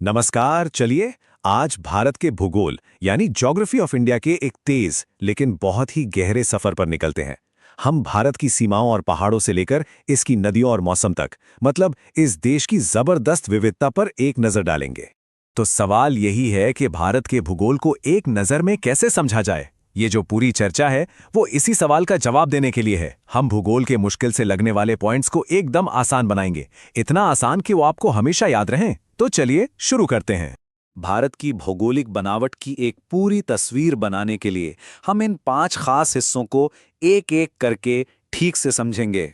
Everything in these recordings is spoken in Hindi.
नमस्कार। चलिए आज भारत के भूगोल यानी ज्योग्राफी ऑफ इंडिया के एक तेज लेकिन बहुत ही गहरे सफर पर निकलते हैं। हम भारत की सीमाओं और पहाड़ों से लेकर इसकी नदियों और मौसम तक, मतलब इस देश की जबरदस्त विविधता पर एक नजर डालेंगे। तो सवाल यही है कि भारत के भूगोल को एक नजर में कैसे समझा जाए। ये जो पूरी चर्चा है वो इसी सवाल का जवाब देने के लिए है। हम भूगोल के मुश्किल से लगने वाले पॉइंट्स को एकदम आसान बनाएंगे, इतना आसान कि वो आपको हमेशा याद रहें। तो चलिए शुरू करते हैं। भारत की भौगोलिक बनावट की एक पूरी तस्वीर बनाने के लिए हम इन 5 खास हिस्सों को एक एक करके ठीक से समझेंगे।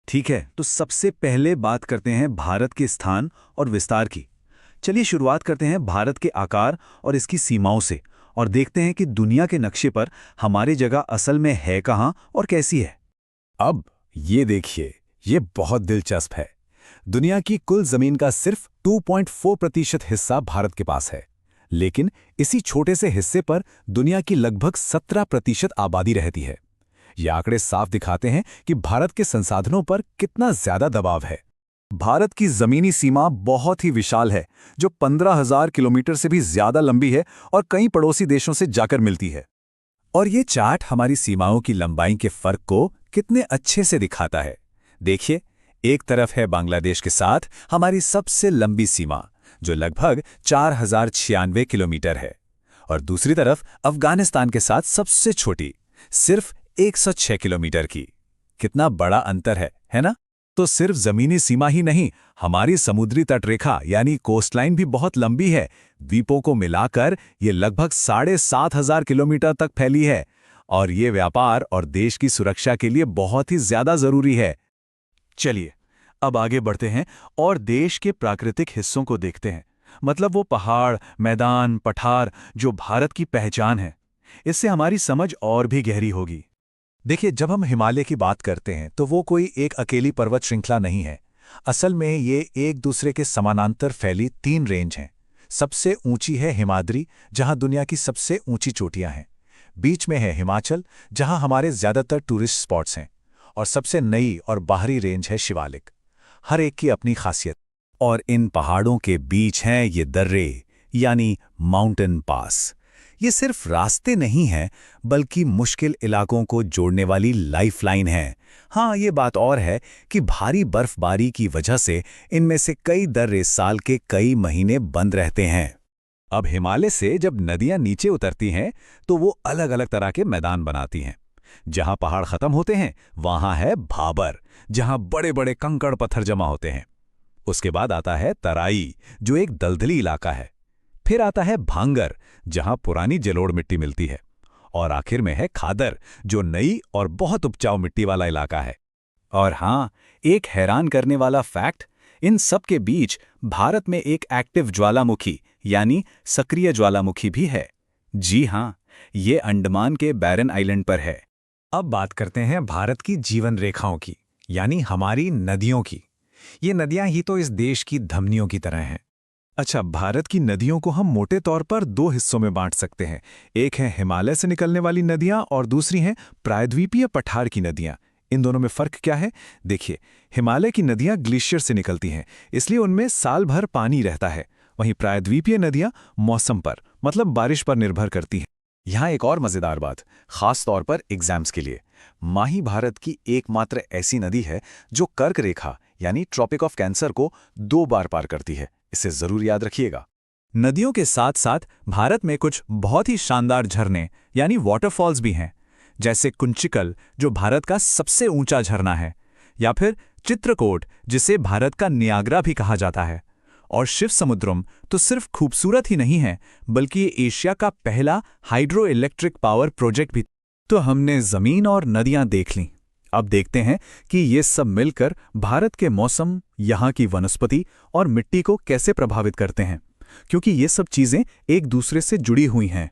ठीक है, तो सबसे पहले बात करते हैं भारत के स्थान और विस्तार की। चलिए शुरुआत करते हैं भारत के आकार और इसकी सीमाओं से और देखते हैं कि दुनिया के नक्शे पर हमारी जगह असल में है कहाँ और कैसी है। अब ये देखिए, ये बहुत दिलचस्प है। दुनिया की कुल जमीन का सिर्फ 2.4% हिस्सा भारत के पास है, लेकिन इसी छोटे से हिस्से पर दुनिया की लगभग 17% आबादी रहती है। ये आंकड़े साफ दिखाते हैं कि भारत के संसाधनों पर कितना ज्यादा दबाव है। भारत की जमीनी सीमा बहुत ही विशाल है, जो 15,000 किलोमीटर से भी ज्यादा लंबी है और कई पड़ोसी देशों से जाकर मिलती है। और ये चार्ट हमारी सीमाओं की लंबाई के फर्क को कितने अच्छे से दिखाता है। देखिए, एक तरफ है बांग्लादेश के साथ हमारी सबसे लंबी सीमा, जो लगभग 4,096 किलोमीटर है, और दूसरी तरफ अफगानिस्तान के साथ सबसे छोटी, सिर्फ 106 किलोमीटर की। कितना बड़ा अंतर है ना? तो सिर्फ जमीनी सीमा ही नहीं, हमारी समुद्री तटरेखा यानी कोस्टलाइन भी बहुत लंबी है। द्वीपों को मिलाकर ये लगभग 7,500 किलोमीटर तक फैली है, और ये व्यापार और देश की सुरक्षा के लिए बहुत ही ज्यादा जरूरी है। चलिए अब आगे बढ़ते हैं और देश के प्राकृतिक हिस्सों को देखते हैं, मतलब वो पहाड़, मैदान, पठार जो भारत की पहचान है। इससे हमारी समझ और भी गहरी होगी। देखिए, जब हम हिमालय की बात करते हैं तो वो कोई एक अकेली पर्वत श्रृंखला नहीं है। असल में ये एक दूसरे के समानांतर फैली 3 रेंज हैं। सबसे ऊंची है हिमाद्री, जहां दुनिया की सबसे ऊंची चोटियां हैं। बीच में है हिमाचल, जहां हमारे ज्यादातर टूरिस्ट स्पॉट्स हैं। और सबसे नई और बाहरी रेंज है शिवालिक। हर एक की अपनी खासियत। और इन पहाड़ों के बीच हैं ये दर्रे यानी माउंटेन पास। ये सिर्फ रास्ते नहीं हैं, बल्कि मुश्किल इलाकों को जोड़ने वाली लाइफलाइन है। हाँ, ये बात और है कि भारी बर्फबारी की वजह से इनमें से कई दर्रे साल के कई महीने बंद रहते हैं। अब हिमालय से जब नदियां नीचे उतरती हैं तो वो अलग अलग तरह के मैदान बनाती हैं। जहां पहाड़ खत्म होते हैं वहां है भाबर, जहां बड़े बड़े कंकड़ पत्थर जमा होते हैं। उसके बाद आता है तराई, जो एक दलदली इलाका है। फिर आता है भांगर, जहां पुरानी जलोढ़ मिट्टी मिलती है। और आखिर में है खादर, जो नई और बहुत उपजाऊ मिट्टी वाला इलाका है। और हाँ, एक हैरान करने वाला फैक्ट, इन सब के बीच भारत में एक एक्टिव ज्वालामुखी यानी सक्रिय ज्वालामुखी भी है। जी हाँ, ये अंडमान के बैरन आइलैंड पर है। अब बात करते हैं भारत की जीवन रेखाओं की, यानी हमारी नदियों की। ये नदियां ही तो इस देश की धमनियों की तरह हैं। अच्छा, भारत की नदियों को हम मोटे तौर पर 2 हिस्सों में बांट सकते हैं। एक है हिमालय से निकलने वाली नदियां और दूसरी हैं प्रायद्वीपीय पठार की नदियां। इन दोनों में फर्क क्या है? देखिए, हिमालय की नदियां ग्लेशियर से निकलती हैं, इसलिए उनमें साल भर पानी रहता है। वहीं प्रायद्वीपीय नदियां मौसम पर, मतलब बारिश पर निर्भर करती हैं। यहाँ एक और मजेदार बात, खास तौर पर एग्जाम्स के लिए, माही भारत की एकमात्र ऐसी नदी है जो कर्क रेखा यानी ट्रॉपिक ऑफ कैंसर को 2 बार पार करती है। इसे जरूर याद रखिएगा। नदियों के साथ साथ भारत में कुछ बहुत ही शानदार झरने यानी वाटरफॉल्स भी हैं, जैसे कुंचिकल, जो भारत का सबसे ऊंचा झरना है, या फिर चित्रकूट, जिसे भारत का नियाग्रा भी कहा जाता है। और शिव समुद्रम तो सिर्फ खूबसूरत ही नहीं है, बल्कि ये एशिया का पहला हाइड्रो इलेक्ट्रिक पावर प्रोजेक्ट भी। तो हमने जमीन और नदियां देख लीं। अब देखते हैं कि ये सब मिलकर भारत के मौसम, यहाँ की वनस्पति और मिट्टी को कैसे प्रभावित करते हैं, क्योंकि ये सब चीजें एक दूसरे से जुड़ी हुई हैं।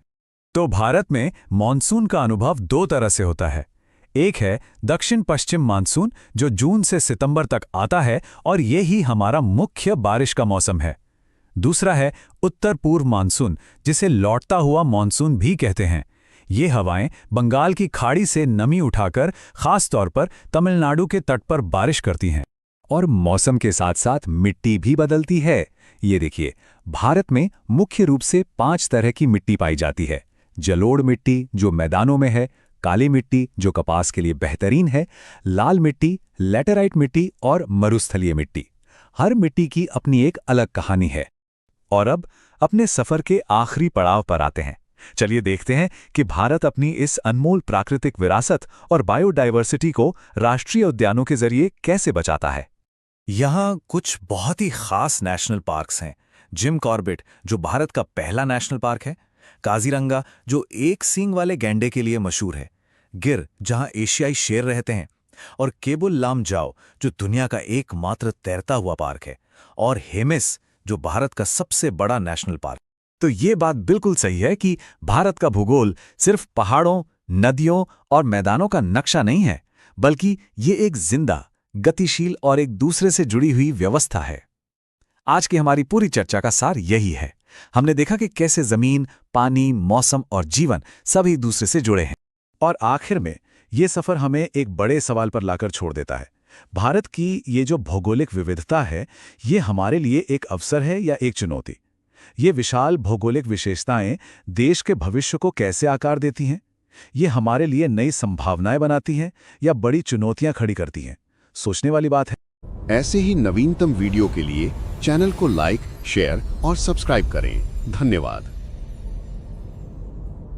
तो भारत में मानसून का अनुभव 2 तरह से होता है। एक है दक्षिण पश्चिम मानसून, जो जून से सितंबर तक आता है और ये ही हमारा मुख्य बारिश का मौसम है। दूसरा है उत्तर पूर्व मानसून, जिसे लौटता हुआ मानसून भी कहते हैं। ये हवाएं बंगाल की खाड़ी से नमी उठाकर खास तौर पर तमिलनाडु के तट पर बारिश करती हैं। और मौसम के साथ साथ मिट्टी भी बदलती है। ये देखिए, भारत में मुख्य रूप से 5 तरह की मिट्टी पाई जाती है। जलोढ़ मिट्टी जो मैदानों में है, काली मिट्टी जो कपास के लिए बेहतरीन है, लाल मिट्टी, लैटेराइट मिट्टी और मरुस्थलीय मिट्टी। हर मिट्टी की अपनी एक अलग कहानी है। और अब अपने सफर के आखिरी पड़ाव पर आते हैं। चलिए देखते हैं कि भारत अपनी इस अनमोल प्राकृतिक विरासत और बायोडायवर्सिटी को राष्ट्रीय उद्यानों के जरिए कैसे बचाता है। यहाँ कुछ बहुत ही खास नेशनल पार्क्स हैं। जिम कॉर्बेट जो भारत का पहला नेशनल पार्क है, काजीरंगा जो एक सींग वाले गैंडे के लिए मशहूर है, गिर जहां एशियाई शेर रहते हैं, और केबुल लामजाओ जो दुनिया का एकमात्र तैरता हुआ पार्क है, और हेमिस जो भारत का सबसे बड़ा नेशनल पार्क। तो ये बात बिल्कुल सही है कि भारत का भूगोल सिर्फ पहाड़ों, नदियों और मैदानों का नक्शा नहीं है, बल्कि ये एक जिंदा, गतिशील और एक दूसरे से जुड़ी हुई व्यवस्था है। आज की हमारी पूरी चर्चा का सार यही है। हमने देखा कि कैसे जमीन, पानी, मौसम और जीवन सब एक दूसरे से जुड़े हैं। और आखिर में ये सफर हमें एक बड़े सवाल पर लाकर छोड़ देता है। भारत की ये जो भौगोलिक विविधता है, ये हमारे लिए एक अवसर है या एक चुनौती? ये विशाल भौगोलिक विशेषताएं देश के भविष्य को कैसे आकार देती हैं? ये हमारे लिए नई संभावनाएं बनाती हैं या बड़ी चुनौतियां खड़ी करती हैं? सोचने वाली बात है। ऐसे ही नवीनतम वीडियो के लिए चैनल को लाइक, शेयर और सब्सक्राइब करें। धन्यवाद।